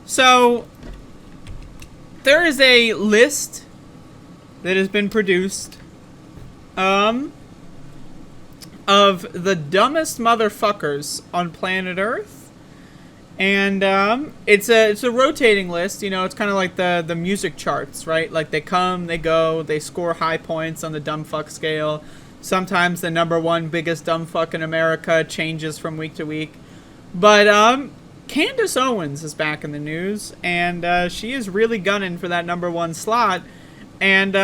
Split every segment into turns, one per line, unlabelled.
So, there is a list that has been produced, of the dumbest motherfuckers on planet Earth. And, it's a rotating list, you know, it's kind of like the music charts, right? Like, they come, they go, they score high points on the dumb fuck scale. Sometimes the number one biggest dumb fuck in America changes from week to week. But, Candace Owens is back in the news, and, she is really gunning for that number one slot. And,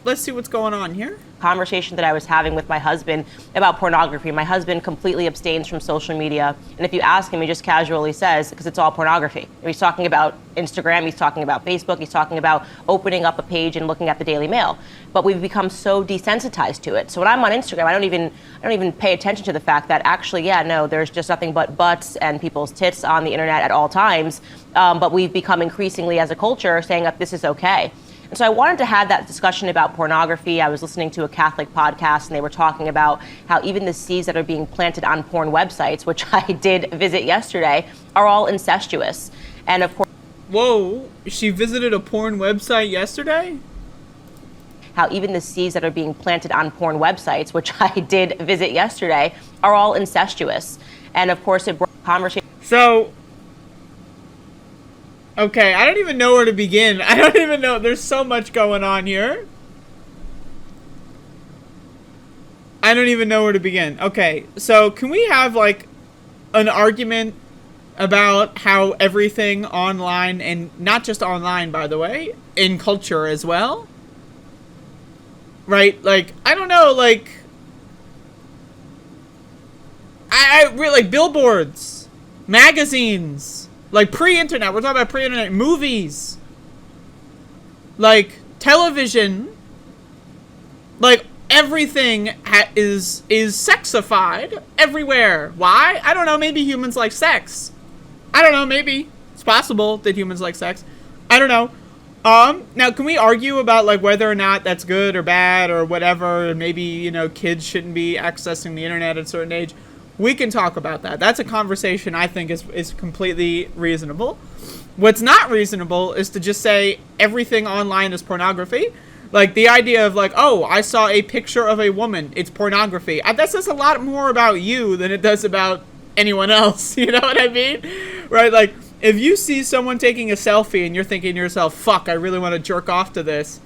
let's see what's going on here.
Conversation that I was having with my husband about pornography. My husband completely abstains from social media. And if you ask him, he just casually says, because it's all pornography. He's talking about Instagram, he's talking about Facebook, he's talking about opening up a page and looking at the Daily Mail. But we've become so desensitized to it. So when I'm on Instagram, I don't even pay attention to the fact that actually, yeah, no, there's just nothing but butts and people's tits on the internet at all times. But we've become increasingly as a culture saying that this is okay. And so I wanted to have that discussion about pornography. I was listening to a Catholic podcast, and they were talking about how even the seeds that are being planted on porn websites, which I did visit yesterday, are all incestuous. And of course...
Whoa, she visited a porn website yesterday?
How even the seeds that are being planted on porn websites, which I did visit yesterday, are all incestuous. And of course, it brought conversation...
So... Okay, I don't even know where to begin. I don't even know. There's so much going on here. I don't even know where to begin. Okay, so can we have, like, an argument about how everything online, and not just online, by the way, in culture as well? Right? Like, I don't know, like... I really, like, billboards, magazines... Like, pre-internet. We're talking about pre-internet. Movies. Like, television. Like, everything is sexified everywhere. Why? I don't know. Maybe humans like sex. I don't know. Maybe. It's possible that humans like sex. I don't know. Now, can we argue about, like, whether or not that's good or bad or whatever? And maybe, you know, kids shouldn't be accessing the internet at a certain age. We can talk about that. That's a conversation I think is completely reasonable. What's not reasonable is to just say everything online is pornography. Like, the idea of, like, oh, I saw a picture of a woman. It's pornography. That says a lot more about you than it does about anyone else. You know what I mean? Right? Like, if you see someone taking a selfie and you're thinking to yourself, fuck, I really want to jerk off to this.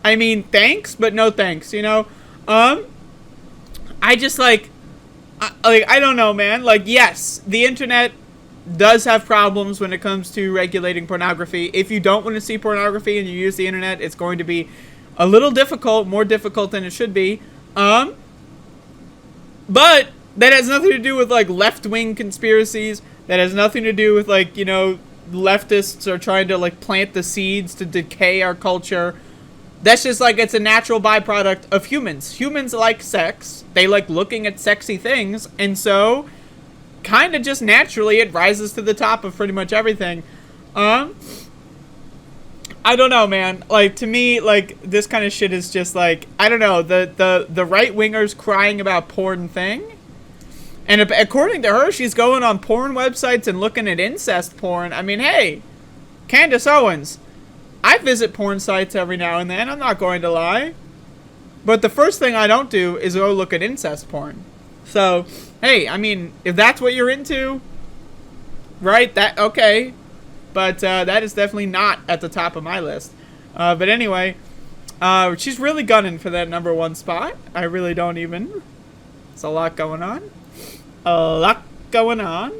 I mean, thanks, but no thanks, you know? I just, like... I don't know, man. Like, yes, the internet does have problems when it comes to regulating pornography. If you don't want to see pornography and you use the internet, it's going to be a little difficult, more difficult than it should be. But that has nothing to do with, like, left-wing conspiracies. That has nothing to do with, like, you know, leftists are trying to, like, plant the seeds to decay our culture. That's just, like, it's a natural byproduct of humans. Humans like sex. They like looking at sexy things. And so, kind of just naturally, it rises to the top of pretty much everything. I don't know, man. Like, to me, like, this kind of shit is just, like, I don't know. The right-wingers crying about porn thing. And according to her, she's going on porn websites and looking at incest porn. I mean, hey, Candace Owens... I visit porn sites every now and then, I'm not going to lie. But the first thing I don't do is go look at incest porn. So, hey, I mean, if that's what you're into, right, that, okay. But that is definitely not at the top of my list. But anyway, she's really gunning for that number one spot. I really don't even. It's a lot going on. A lot going on.